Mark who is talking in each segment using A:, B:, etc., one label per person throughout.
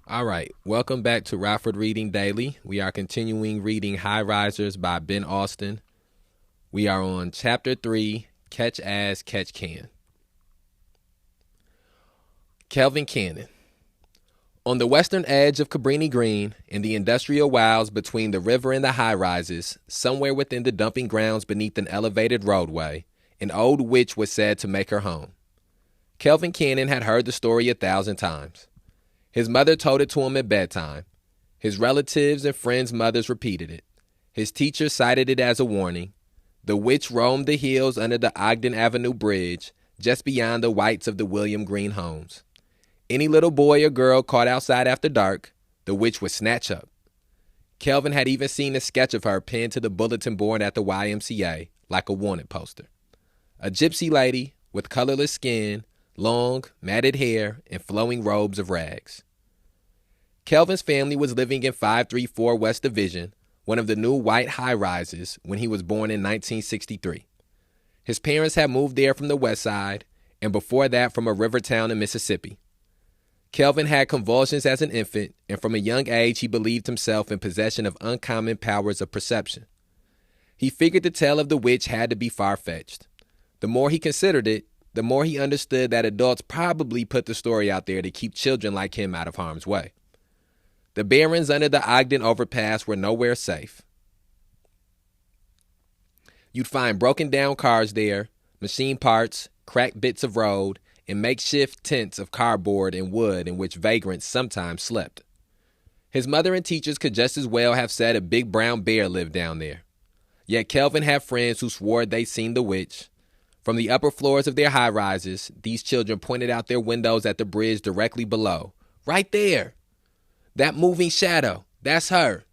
A: All right, welcome back to Rockford Reading Daily. We are continuing reading High Risers by Ben Austen. We are on Chapter 3, Catch As Catch Can. Kelvin Cannon. On the western edge of Cabrini Green, in the industrial wilds between the river and the high rises, somewhere within the dumping grounds beneath an elevated roadway, an old witch was said to make her home. Kelvin Cannon had heard the story 1,000 times. His mother told it to him at bedtime. His relatives and friends' mothers repeated it. His teacher cited it as a warning. The witch roamed the hills under the Ogden Avenue Bridge, just beyond the whites of the William Green homes. Any little boy or girl caught outside after dark, the witch would snatch up. Kelvin had even seen a sketch of her pinned to the bulletin board at the YMCA, like a wanted poster. A gypsy lady with colorless skin, long, matted hair, and flowing robes of rags. Kelvin's family was living in 534 West Division, one of the new white high-rises, when he was born in 1963. His parents had moved there from the west side, and before that from a river town in Mississippi. Kelvin had convulsions as an infant, and from a young age he believed himself in possession of uncommon powers of perception. He figured the tale of the witch had to be far-fetched. The more he considered it, the more he understood that adults probably put the story out there to keep children like him out of harm's way. The barrens under the Ogden overpass were nowhere safe. You'd find broken down cars there, machine parts, cracked bits of road, and makeshift tents of cardboard and wood in which vagrants sometimes slept. His mother and teachers could just as well have said a big brown bear lived down there. Yet Kelvin had friends who swore they'd seen the witch. From the upper floors of their high-rises, these children pointed out their windows at the bridge directly below. Right there! That moving shadow, that's her.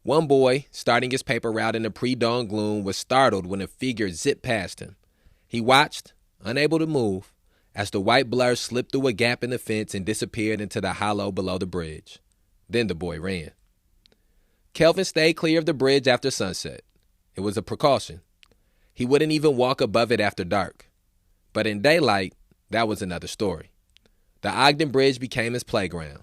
A: One boy, starting his paper route in the pre-dawn gloom, was startled when a figure zipped past him. He watched, unable to move, as the white blur slipped through a gap in the fence and disappeared into the hollow below the bridge. Then the boy ran. Kelvin stayed clear of the bridge after sunset. It was a precaution. He wouldn't even walk above it after dark. But in daylight, that was another story. The Ogden Bridge became his playground.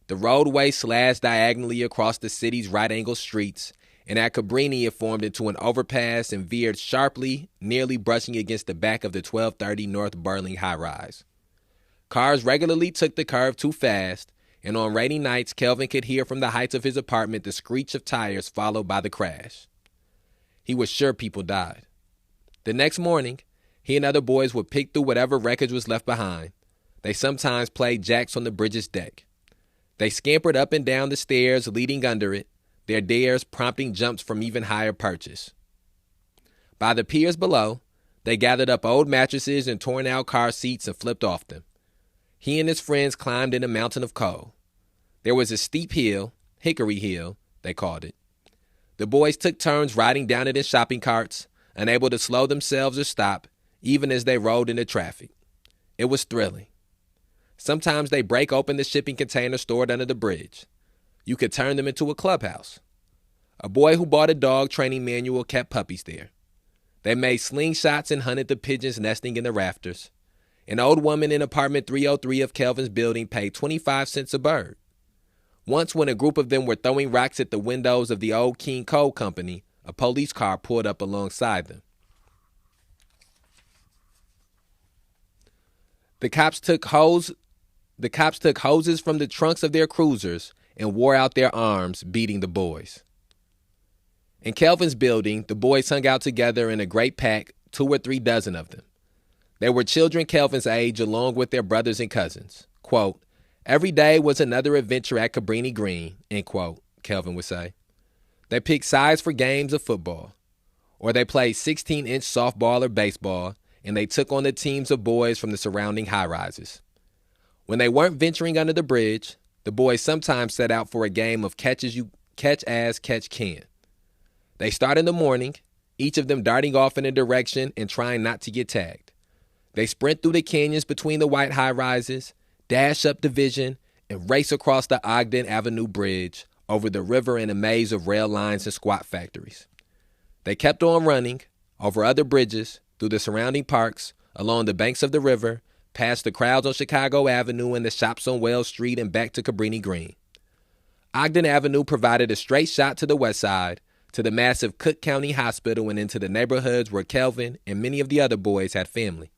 A: The roadway slashed diagonally across the city's right-angle streets, and at Cabrini it formed into an overpass and veered sharply, nearly brushing against the back of the 1230 North Burling high-rise. Cars regularly took the curve too fast, and on rainy nights Kelvin could hear from the heights of his apartment the screech of tires followed by the crash. He was sure people died. The next morning, he and other boys would pick through whatever wreckage was left behind. They sometimes played jacks on the bridge's deck. They scampered up and down the stairs leading under it, their dares prompting jumps from even higher perches. By the piers below, they gathered up old mattresses and torn out car seats and flipped off them. He and his friends climbed in a mountain of coal. There was a steep hill, Hickory Hill, they called it. The boys took turns riding down it in shopping carts, unable to slow themselves or stop, even as they rolled into traffic. It was thrilling. Sometimes they break open the shipping container stored under the bridge. You could turn them into a clubhouse. A boy who bought a dog training manual kept puppies there. They made slingshots and hunted the pigeons nesting in the rafters. An old woman in apartment 303 of Kelvin's building paid 25 cents a bird. Once, when a group of them were throwing rocks at the windows of the old King Coal Company, a police car pulled up alongside them. The cops took hoses from the trunks of their cruisers and wore out their arms, beating the boys. In Kelvin's building, the boys hung out together in a great pack, 2 or 3 dozen of them. They were children Kelvin's age along with their brothers and cousins. Quote, every day was another adventure at Cabrini Green, end quote, Kelvin would say. They picked sides for games of football, or they played 16-inch softball or baseball, and they took on the teams of boys from the surrounding high-rises. When they weren't venturing under the bridge, the boys sometimes set out for a game of catch as catch can. They start in the morning, each of them darting off in a direction and trying not to get tagged. They sprint through the canyons between the white high-rises, dash up Division, and race across the Ogden Avenue Bridge, over the river in a maze of rail lines and squat factories. They kept on running, over other bridges, through the surrounding parks, along the banks of the river, past the crowds on Chicago Avenue and the shops on Wells Street and back to Cabrini Green. Ogden Avenue provided a straight shot to the west side, to the massive Cook County Hospital and into the neighborhoods where Kelvin and many of the other boys had family.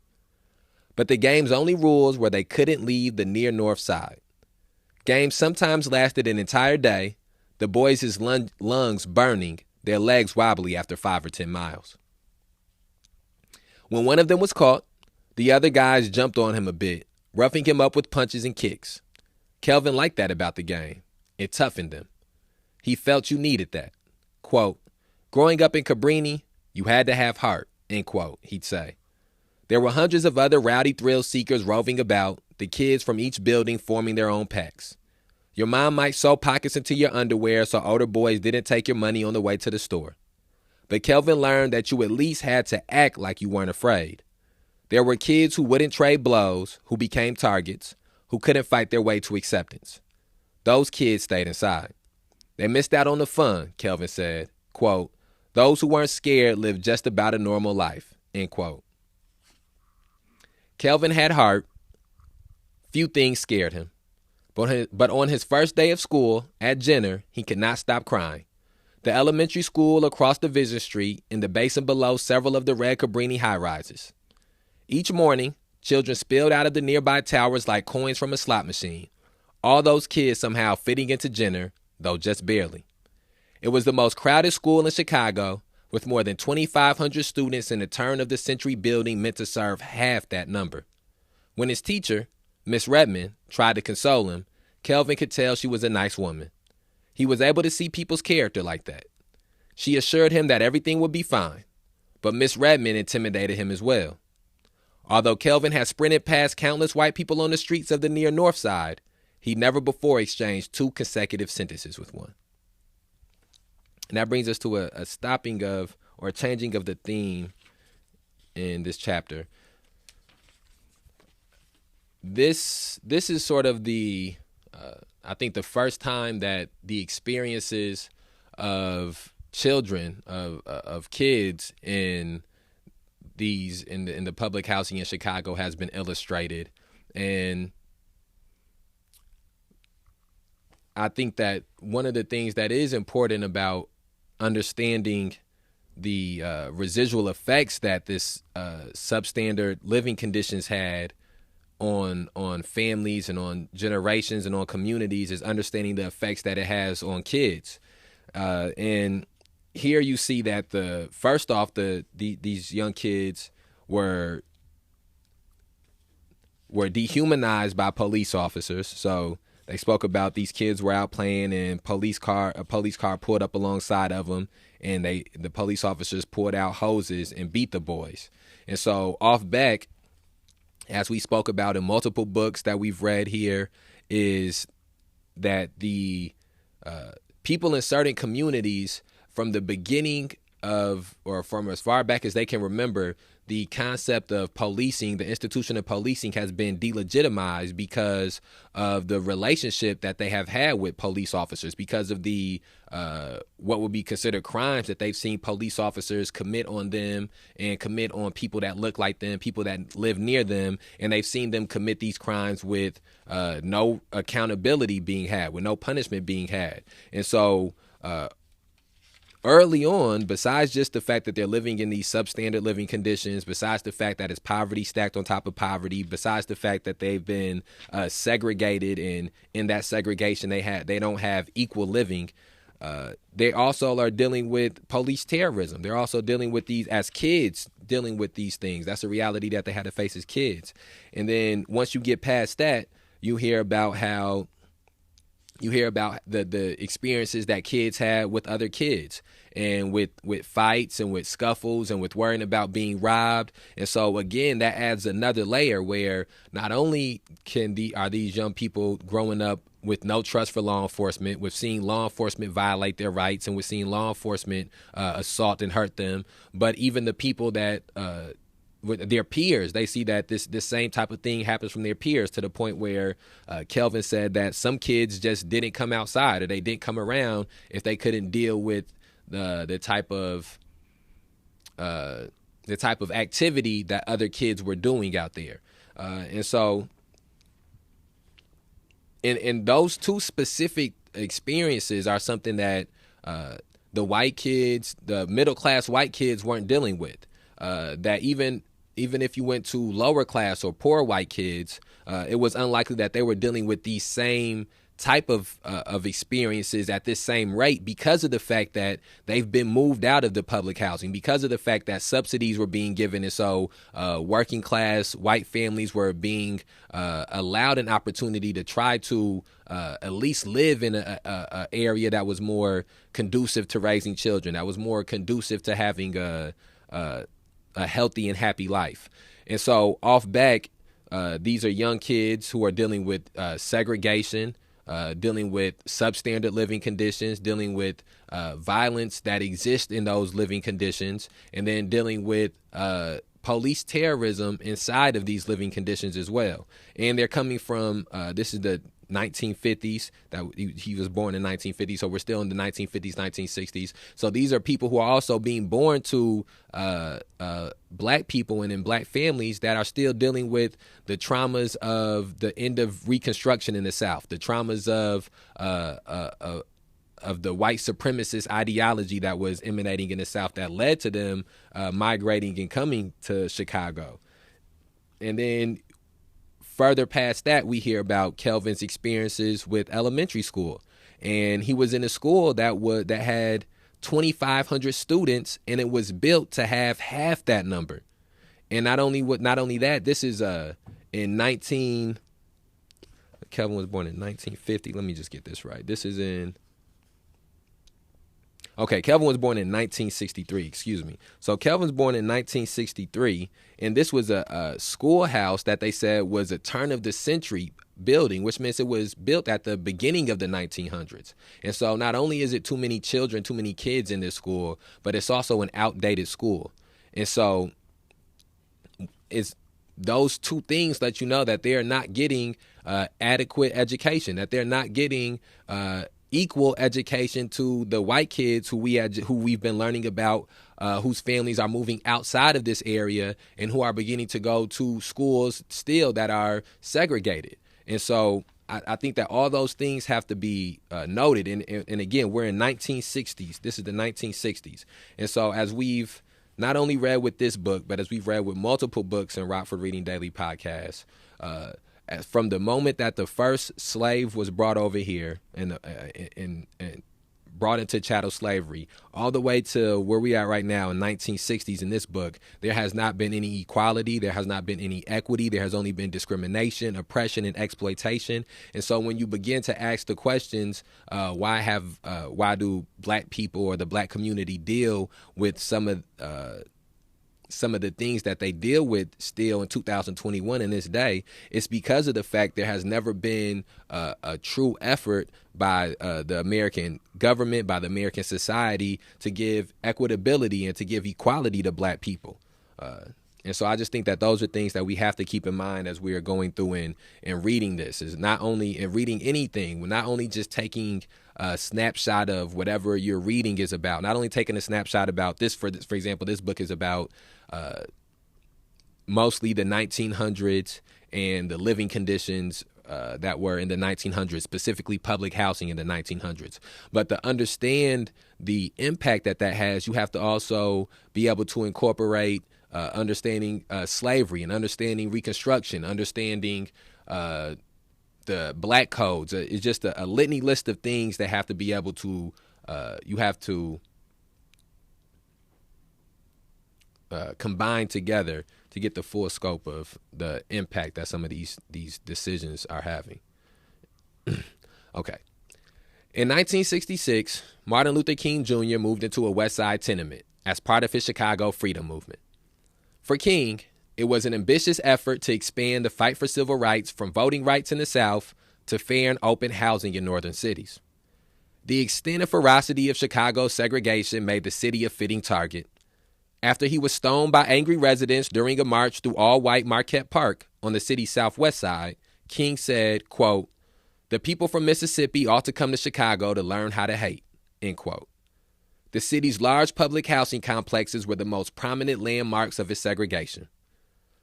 A: But the game's only rules were they couldn't leave the near north side. Games sometimes lasted an entire day, the boys' lungs burning, their legs wobbly after 5 or 10 miles. When one of them was caught, the other guys jumped on him a bit, roughing him up with punches and kicks. Kelvin liked that about the game. It toughened him. He felt you needed that. Quote, growing up in Cabrini, you had to have heart, end quote, he'd say. There were hundreds of other rowdy thrill seekers roving about, the kids from each building forming their own packs. Your mom might sew pockets into your underwear so older boys didn't take your money on the way to the store. But Kelvin learned that you at least had to act like you weren't afraid. There were kids who wouldn't trade blows, who became targets, who couldn't fight their way to acceptance. Those kids stayed inside. They missed out on the fun, Kelvin said. Quote, those who weren't scared lived just about a normal life, end quote. Kelvin had heart. Few things scared him. But on his first day of school, at Jenner, he could not stop crying. The elementary school across Division Street, in the basin below several of the red Cabrini high-rises. Each morning, children spilled out of the nearby towers like coins from a slot machine. All those kids somehow fitting into Jenner, though just barely. It was the most crowded school in Chicago, with more than 2,500 students in the turn-of-the-century building meant to serve half that number. When his teacher, Miss Redmond, tried to console him, Kelvin could tell she was a nice woman. He was able to see people's character like that. She assured him that everything would be fine, but Miss Redmond intimidated him as well. Although Kelvin had sprinted past countless white people on the streets of the near north side, he never before exchanged 2 consecutive sentences with one. And that brings us to a stopping of, or a changing of the theme in this chapter. This is sort of the, I think the first time that the experiences of children, of kids in the public housing in Chicago has been illustrated. And I think that one of the things that is important about understanding the residual effects that this substandard living conditions had on families and on generations and on communities is understanding the effects that it has on kids. And here you see that these young kids were dehumanized by police officers. So they spoke about these kids were out playing and a police car pulled up alongside of them, and the police officers pulled out hoses and beat the boys. And so off back, as we spoke about in multiple books that we've read here, is that the people in certain communities from the beginning of, or from as far back as they can remember, the concept of policing, the institution of policing has been delegitimized because of the relationship that they have had with police officers, because of the what would be considered crimes that they've seen police officers commit on them and commit on people that look like them, people that live near them, and they've seen them commit these crimes with no accountability being had, with no punishment being had. And so early on, besides just the fact that they're living in these substandard living conditions, besides the fact that it's poverty stacked on top of poverty, besides the fact that they've been segregated, and in that segregation they don't have equal living, they also are dealing with police terrorism. They're also dealing with these, as kids, dealing with these things. That's a reality that they had to face as kids. And then once you get past that, you hear about the experiences that kids had with other kids, and with fights and with scuffles and with worrying about being robbed. And so again, that adds another layer where not only are these young people growing up with no trust for law enforcement, with seeing law enforcement violate their rights, and with seeing law enforcement assault and hurt them, but even the people that with their peers, they see that this same type of thing happens from their peers, to the point where Kelvin said that some kids just didn't come outside, or they didn't come around if they couldn't deal with the type of activity that other kids were doing out there. And so and those two specific experiences are something that the white kids, the middle class white kids, weren't dealing with. That even if you went to lower class or poor white kids, it was unlikely that they were dealing with these same type of experiences at this same rate, because of the fact that they've been moved out of the public housing, because of the fact that subsidies were being given, and so working class white families were being allowed an opportunity to try to at least live in a area that was more conducive to raising children, that was more conducive to having a healthy and happy life. And so off back, these are young kids who are dealing with segregation, dealing with substandard living conditions, dealing with violence that exists in those living conditions, and then dealing with police terrorism inside of these living conditions as well. And they're coming from, this is the 1950s, that he was born in 1950, so we're still in the 1950s, 1960s. So these are people who are also being born to black people and in black families that are still dealing with the traumas of the end of Reconstruction in the South, the traumas of the white supremacist ideology that was emanating in the South that led to them migrating and coming to Chicago. And then further past that, we hear about Kelvin's experiences with elementary school. And he was in a school that had 2,500 students, and it was built to have half that number. And not only that, this is Kelvin was born in 1950. Let me just get this right. Kelvin was born in 1963, excuse me. So Kelvin's born in 1963, and this was a schoolhouse that they said was a turn of the century building, which means it was built at the beginning of the 1900s. And so not only is it too many children, too many kids in this school, but it's also an outdated school. And so it's those two things let you know that they are not getting adequate education, that they're not getting equal education to the white kids who we've been learning about, whose families are moving outside of this area and who are beginning to go to schools still that are segregated. And so I think that all those things have to be noted. And again, we're in 1960s. This is the 1960s. And so as we've not only read with this book, but as we've read with multiple books in Rockford Reading Daily podcast, from the moment that the first slave was brought over here and brought into chattel slavery, all the way to where we are right now in 1960s in this book, there has not been any equality. There has not been any equity. There has only been discrimination, oppression, and exploitation. And so when you begin to ask the questions, why do black people or the black community deal with some of the things that they deal with still in 2021 in this day, it's because of the fact there has never been a true effort by the American government, by the American society, to give equitability and to give equality to black people. And so I just think that those are things that we have to keep in mind as we are going through and reading this. Is not only in reading anything, we're not only just taking a snapshot of whatever your reading is about, not only taking a snapshot about this, for example, this book is about mostly the 1900s and the living conditions that were in the 1900s, specifically public housing in the 1900s. But to understand the impact that has, you have to also be able to incorporate understanding slavery and understanding Reconstruction, understanding the black codes. It's just a litany list of things that have to be able to, you have to combine together to get the full scope of the impact that some of these decisions are having. Okay. In 1966, Martin Luther King Jr. moved into a West Side tenement as part of his Chicago freedom movement. For King, it was an ambitious effort to expand the fight for civil rights from voting rights in the South to fair and open housing in northern cities. The extent and ferocity of Chicago's segregation made the city a fitting target. After he was stoned by angry residents during a march through all-white Marquette Park on the city's southwest side, King said, quote, "The people from Mississippi ought to come to Chicago to learn how to hate," end quote. The city's large public housing complexes were the most prominent landmarks of its segregation.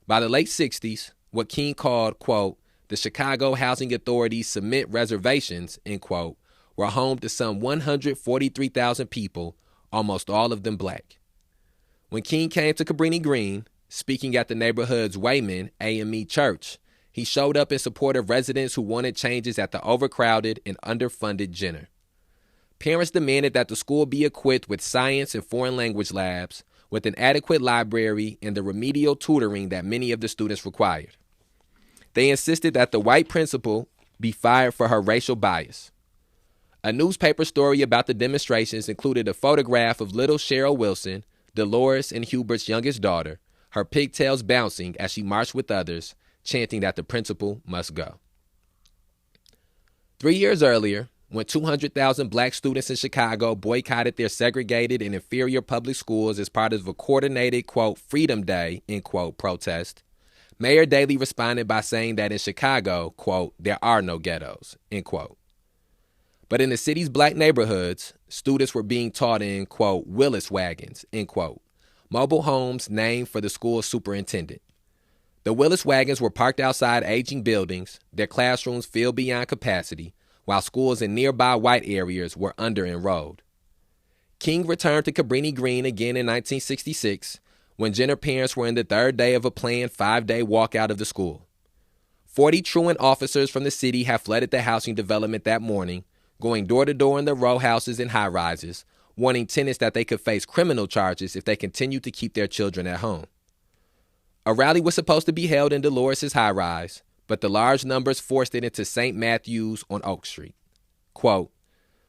A: By the late 60s, what King called, quote, the Chicago Housing Authority's cement reservations, end quote, were home to some 143,000 people, almost all of them black. When King came to Cabrini Green, speaking at the neighborhood's Wayman AME Church, he showed up in support of residents who wanted changes at the overcrowded and underfunded Jenner. Parents demanded that the school be equipped with science and foreign language labs, with an adequate library and the remedial tutoring that many of the students required. They insisted that the white principal be fired for her racial bias. A newspaper story about the demonstrations included a photograph of little Cheryl Wilson, Dolores and Hubert's youngest daughter, her pigtails bouncing as she marched with others, chanting that the principal must go. 3 years earlier, when 200,000 black students in Chicago boycotted their segregated and inferior public schools as part of a coordinated, quote, Freedom Day, end quote, protest, Mayor Daley responded by saying that in Chicago, quote, there are no ghettos, end quote. But in the city's black neighborhoods, students were being taught in, quote, Willis wagons, end quote, mobile homes named for the school's superintendent. The Willis wagons were parked outside aging buildings, their classrooms filled beyond capacity, while schools in nearby white areas were under-enrolled. King returned to Cabrini Green again in 1966, when Jenner parents were in the third day of a planned 5-day walkout of the school. 40 truant officers from the city had flooded the housing development that morning, going door to door in the row houses and high-rises, warning tenants that they could face criminal charges if they continued to keep their children at home. A rally was supposed to be held in Dolores' high-rise, but the large numbers forced it into St. Matthew's on Oak Street. Quote,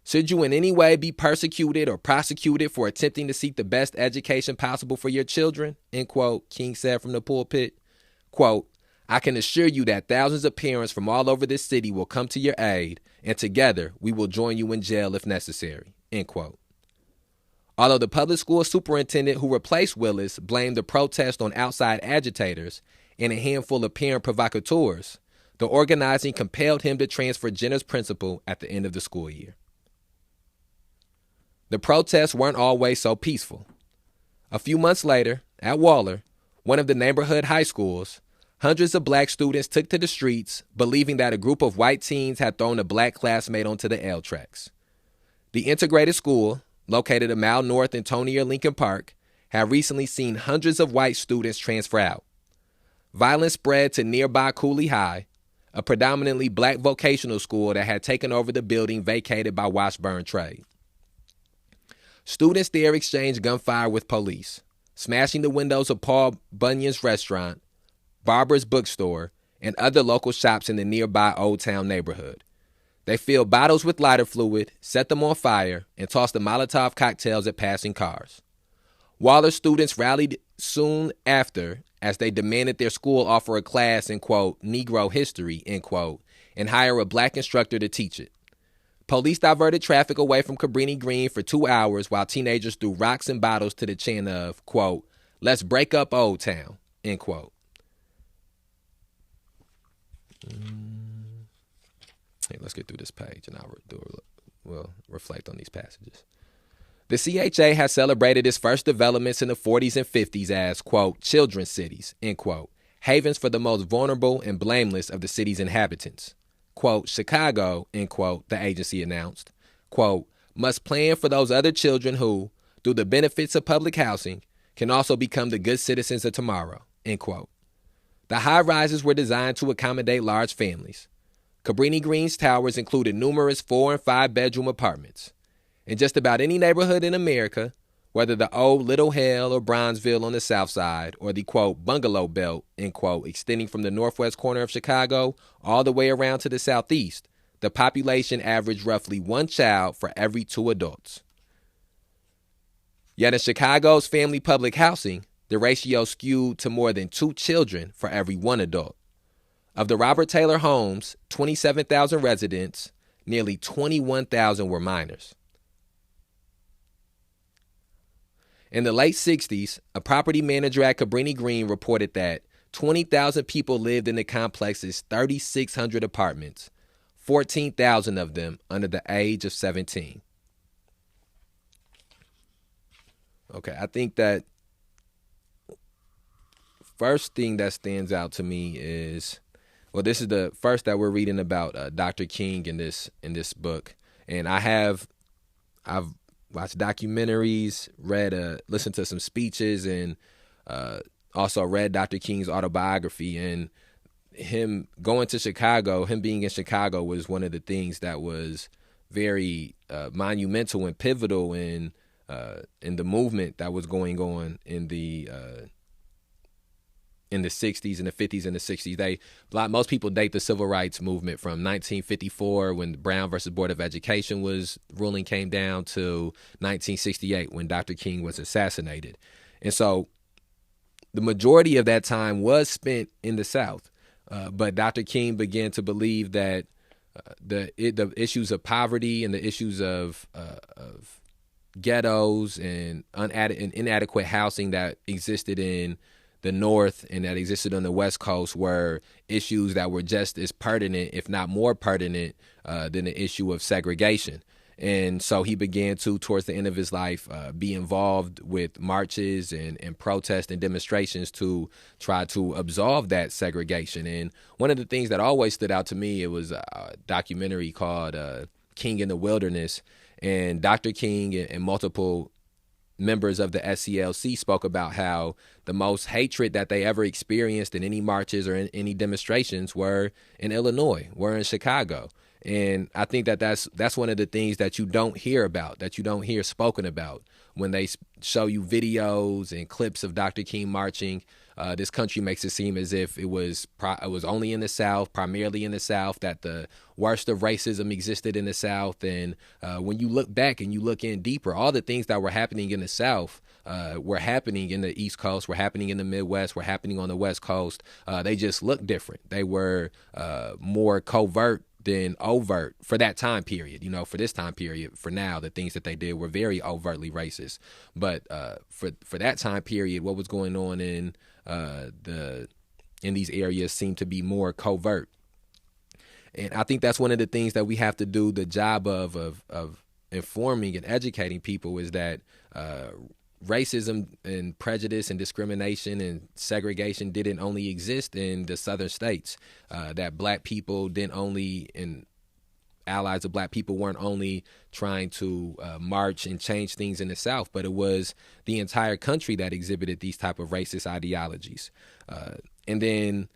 A: should you in any way be persecuted or prosecuted for attempting to seek the best education possible for your children, end quote, King said from the pulpit. Quote, I can assure you that thousands of parents from all over this city will come to your aid, and together we will join you in jail if necessary, end quote. Although the public school superintendent who replaced Willis blamed the protest on outside agitators and a handful of parent provocateurs, the organizing compelled him to transfer Jenner's principal at the end of the school year. The protests weren't always so peaceful. A few months later, at Waller, one of the neighborhood high schools, hundreds of black students took to the streets, believing that a group of white teens had thrown a black classmate onto the L tracks. The integrated school, located a mile north in Tony or Lincoln Park, had recently seen hundreds of white students transfer out. Violence spread to nearby Cooley High, a predominantly black vocational school that had taken over the building vacated by Washburn Trade. Students there exchanged gunfire with police, smashing the windows of Paul Bunyan's restaurant, Barber's bookstore, and other local shops in the nearby Old Town neighborhood. They filled bottles with lighter fluid, set them on fire, and tossed the Molotov cocktails at passing cars. Waller students rallied soon after as they demanded their school offer a class in, quote, Negro history, end quote, and hire a black instructor to teach it. Police diverted traffic away from Cabrini Green for 2 hours while teenagers threw rocks and bottles to the chant of, quote, let's break up Old Town, end quote. Hey, let's get through this page and we'll reflect on these passages. The CHA has celebrated its first developments in the 40s and 50s as, quote, children's cities, end quote, havens for the most vulnerable and blameless of the city's inhabitants. Quote, Chicago, end quote, the agency announced, quote, must plan for those other children who, through the benefits of public housing, can also become the good citizens of tomorrow, end quote. The high-rises were designed to accommodate large families. Cabrini Green's towers included numerous 4- and 5-bedroom apartments. In just about any neighborhood in America, whether the old Little Hell or Bronzeville on the south side, or the, quote, bungalow belt, end quote, extending from the northwest corner of Chicago all the way around to the southeast, the population averaged roughly 1 child for every 2 adults. Yet in Chicago's family public housing, the ratio skewed to more than 2 children for every 1 adult. Of the Robert Taylor homes, 27,000 residents, nearly 21,000 were minors. In the late 60s, a property manager at Cabrini Green reported that 20,000 people lived in the complex's 3,600 apartments, 14,000 of them under the age of 17. Okay, I think that first thing that stands out to me is, well, this is the first that we're reading about Dr. King in this book, and I've watched documentaries, listened to some speeches, and also read Dr. King's autobiography. And him going to Chicago, him being in Chicago, was one of the things that was very monumental and pivotal in the movement that was going on in the 60s and the 50s and the 60s. Most people date the civil rights movement from 1954 when the Brown versus Board of Education ruling came down to 1968 when Dr. King was assassinated. And so the majority of that time was spent in the South. But Dr. King began to believe that the issues of poverty and the issues of ghettos and inadequate housing that existed in the North and that existed on the West Coast were issues that were just as pertinent, if not more pertinent, than the issue of segregation. And so he began to, towards the end of his life, be involved with marches and protests and demonstrations to try to absolve that segregation. And one of the things that always stood out to me, it was a documentary called King in the Wilderness. And Dr. King and multiple members of the SCLC spoke about how the most hatred that they ever experienced in any marches or in any demonstrations were in Illinois, were in Chicago. And I think that's one of the things that you don't hear about, that you don't hear spoken about when they show you videos and clips of Dr. King marching. This country makes it seem as if it was only in the South, primarily in the South, that the worst of racism existed in the South. And when you look back and you look in deeper, all the things that were happening in the South were happening in the East Coast, were happening in the Midwest, were happening on the West Coast. They just looked different. They were more covert than overt for that time period. For this time period, for now, the things that they did were very overtly racist. But for that time period, what was going on in these areas seemed to be more covert. And I think that's one of the things that we have to do the job of informing and educating people, is that racism and prejudice and discrimination and segregation didn't only exist in the southern states, that black people didn't only, and allies of black people weren't only trying to march and change things in the South, but it was the entire country that exhibited these type of racist ideologies. And then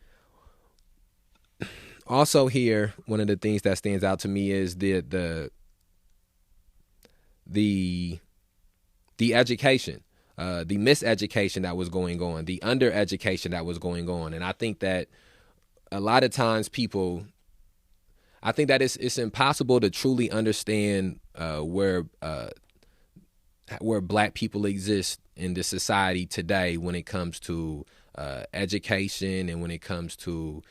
A: also here, one of the things that stands out to me is the education, the miseducation that was going on, the undereducation that was going on. And I think that a lot of times I think that it's impossible to truly understand where black people exist in this society today when it comes to education and when it comes to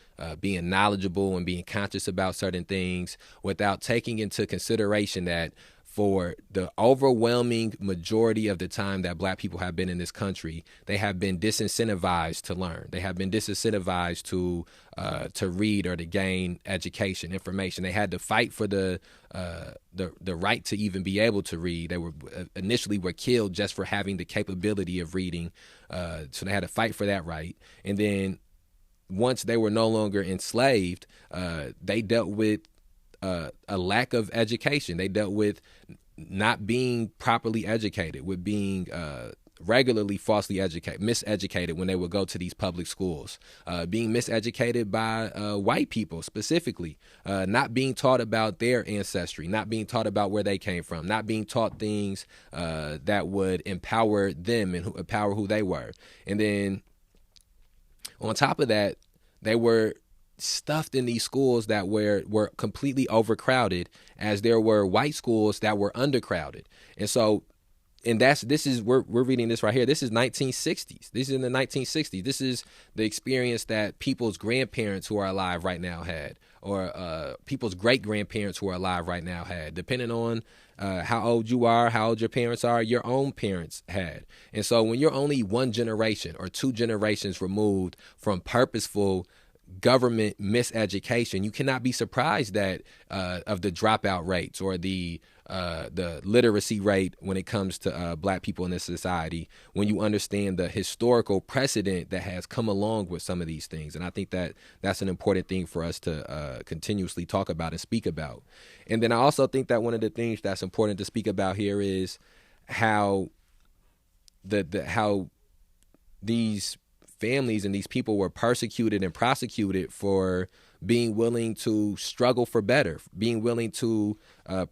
A: being knowledgeable and being conscious about certain things, without taking into consideration that for the overwhelming majority of the time that black people have been in this country, they have been disincentivized to learn. They have been disincentivized to read or to gain education, information. They had to fight for the right to even be able to read. They were initially killed just for having the capability of reading. So they had to fight for that right. And then once they were no longer enslaved, they dealt with a lack of education. They dealt with not being properly educated, with being regularly falsely educated, miseducated when they would go to these public schools, being miseducated by white people specifically, not being taught about their ancestry, not being taught about where they came from, not being taught things that would empower them and empower who they were. And then on top of that, they were stuffed in these schools that were completely overcrowded, as there were white schools that were undercrowded. And so, we're reading this right here. This is 1960s. This is in the 1960s. This is the experience that people's grandparents who are alive right now had, or people's great grandparents who are alive right now had, depending on how old you are, how old your parents are, your own parents had. And so when you're only one generation or two generations removed from purposeful government miseducation, you cannot be surprised that of the dropout rates or the literacy rate when it comes to black people in this society, when you understand the historical precedent that has come along with some of these things. And I think that that's an important thing for us to continuously talk about and speak about. And then I also think that one of the things that's important to speak about here is how how these families and these people were persecuted and prosecuted for being willing to struggle for better, being willing to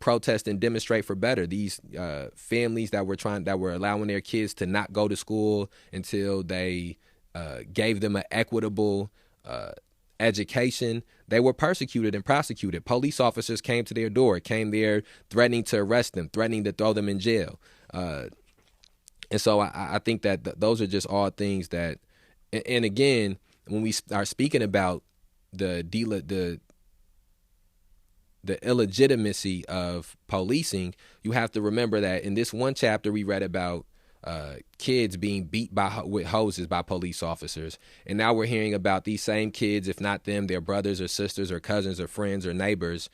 A: protest and demonstrate for better. These families that were allowing their kids to not go to school until they gave them an equitable education, they were persecuted and prosecuted. Police officers came to their door, came there threatening to arrest them, threatening to throw them in jail. And so I think that those are just all things that, and again, when we are speaking about the illegitimacy of policing, you have to remember that in this one chapter we read about kids being beat with hoses by police officers, and now we're hearing about these same kids, if not them, their brothers or sisters or cousins or friends or neighbors,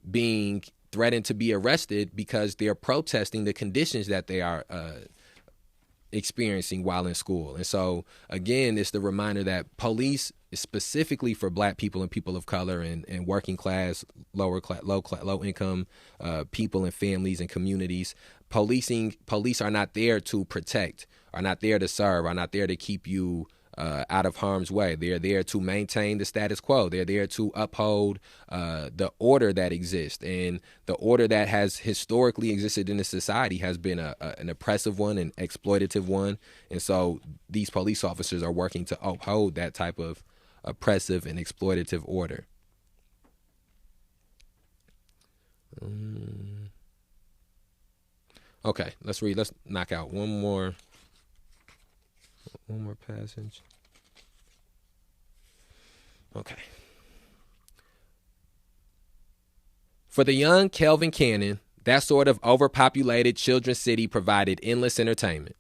A: being threatened to be arrested because they're protesting the conditions that they are experiencing while in school. And so again, it's the reminder that police is specifically for black people and people of color and working class, low income people and families and communities. Police are not there to protect, are not there to serve, are not there to keep you out of harm's way. They're there to maintain the status quo. They're there to uphold the order that exists. And the order that has historically existed in the society has been an oppressive one, an exploitative one. And so these police officers are working to uphold that type of oppressive and exploitative order. Okay, let's read. Let's knock out one more passage. Okay. For the young Kelvin Cannon, that sort of overpopulated children's city provided endless entertainment.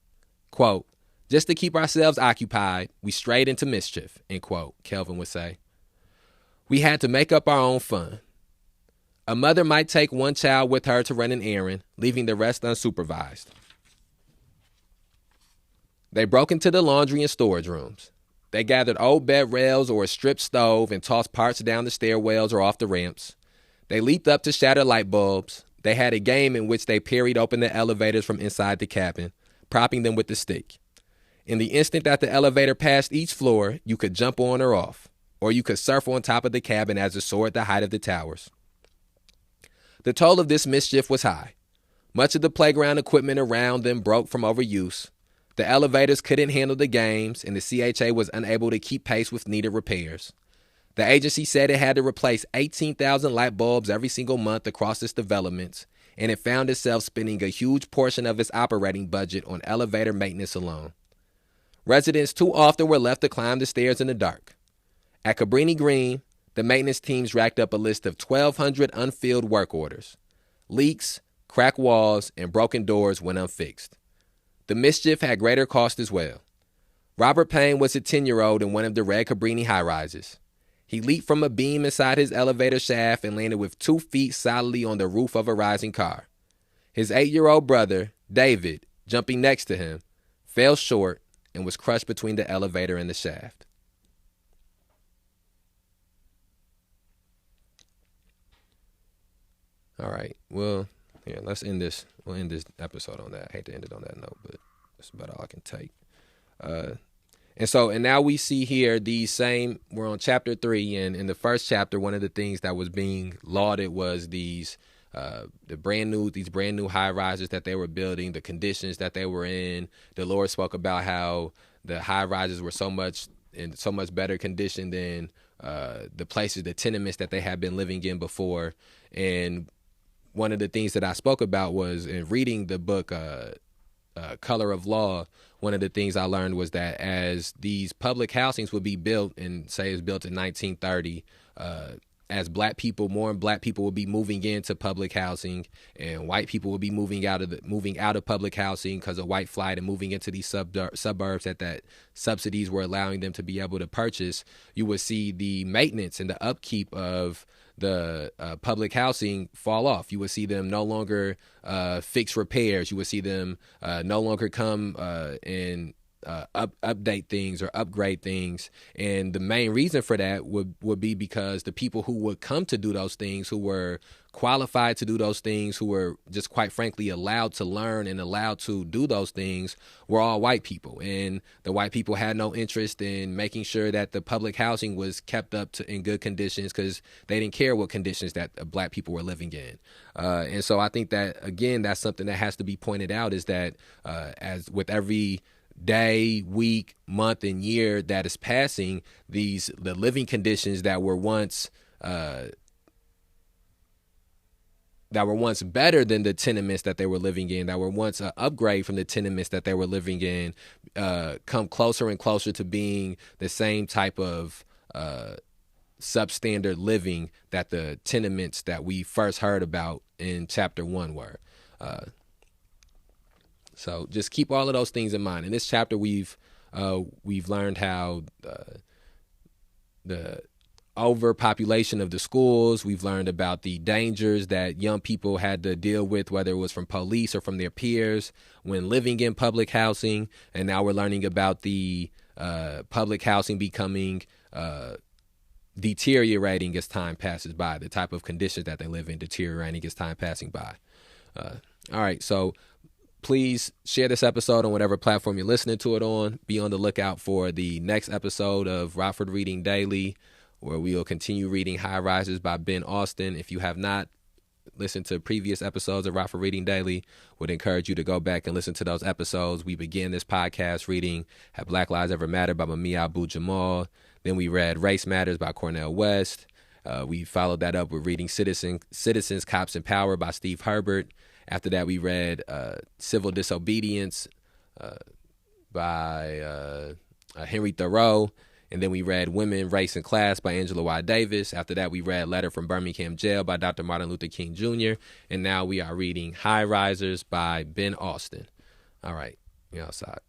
A: Quote, just to keep ourselves occupied, we strayed into mischief, end quote, Kelvin would say. We had to make up our own fun. A mother might take one child with her to run an errand, leaving the rest unsupervised. They broke into the laundry and storage rooms. They gathered old bed rails or a stripped stove and tossed parts down the stairwells or off the ramps. They leaped up to shatter light bulbs. They had a game in which they parried open the elevators from inside the cabin, propping them with the stick. In the instant that the elevator passed each floor, you could jump on or off, or you could surf on top of the cabin as it soared the height of the towers. The toll of this mischief was high. Much of the playground equipment around them broke from overuse. The elevators couldn't handle the games, and the CHA was unable to keep pace with needed repairs. The agency said it had to replace 18,000 light bulbs every single month across its developments, and it found itself spending a huge portion of its operating budget on elevator maintenance alone. Residents too often were left to climb the stairs in the dark. At Cabrini Green, the maintenance teams racked up a list of 1,200 unfilled work orders. Leaks, cracked walls, and broken doors went unfixed. The mischief had greater cost as well. Robert Payne was a 10-year-old in one of the red Cabrini high-rises. He leaped from a beam inside his elevator shaft and landed with 2 feet solidly on the roof of a rising car. His 8-year-old brother, David, jumping next to him, fell short and was crushed between the elevator and the shaft. All right, well, here, let's end this. We'll end this episode on that. I hate to end it on that note, but that's about all I can take. And now we see here we're on chapter 3, and in the first chapter, one of the things that was being lauded was these brand new high rises that they were building, the conditions that they were in. The Lord spoke about how the high rises were in so much better condition than the tenements that they had been living in before. And one of the things that I spoke about was in reading the book Color of Law. One of the things I learned was that as these public housings would be built, and say it's built in 1930, as black people, more and black people will be moving into public housing, and white people will be moving out of public housing because of white flight and moving into these suburbs that subsidies were allowing them to be able to purchase. You would see the maintenance and the upkeep of the public housing fall off. You would see them no longer fix repairs. You would see them no longer come and update things or upgrade things. And the main reason for that would be because the people who would come to do those things, who were qualified to do those things, who were just quite frankly allowed to learn and allowed to do those things, were all white people. And the white people had no interest in making sure that the public housing was kept up in good conditions, because they didn't care what conditions that black people were living in. And so I think that, again, that's something that has to be pointed out, is that as with every day, week, month, and year that is passing, the living conditions that were once better than the tenements that they were living in, that were once an upgrade from the tenements that they were living in, come closer and closer to being the same type of substandard living that the tenements that we first heard about in chapter 1 were. So just keep all of those things in mind. In this chapter, we've learned how the overpopulation of the schools. We've learned about the dangers that young people had to deal with, whether it was from police or from their peers, when living in public housing. And now we're learning about the public housing becoming deteriorating as time passes by, the type of conditions that they live in deteriorating as time passing by. All right, so please share this episode on whatever platform you're listening to it on. Be on the lookout for the next episode of Rockford Reading Daily, where we will continue reading High Risers by Ben Austin. If you have not listened to previous episodes of Rockford Reading Daily, would encourage you to go back and listen to those episodes. We began this podcast reading Have Black Lives Ever Mattered by Mami Abu-Jamal. Then we read Race Matters by Cornel West. We followed that up with reading Citizens, Cops, and Power by Steve Herbert. After that, we read Civil Disobedience by Henry Thoreau. And then we read Women, Race, and Class by Angela Y. Davis. After that, we read Letter from Birmingham Jail by Dr. Martin Luther King Jr. And now we are reading High Risers by Ben Austin. All right, we outside.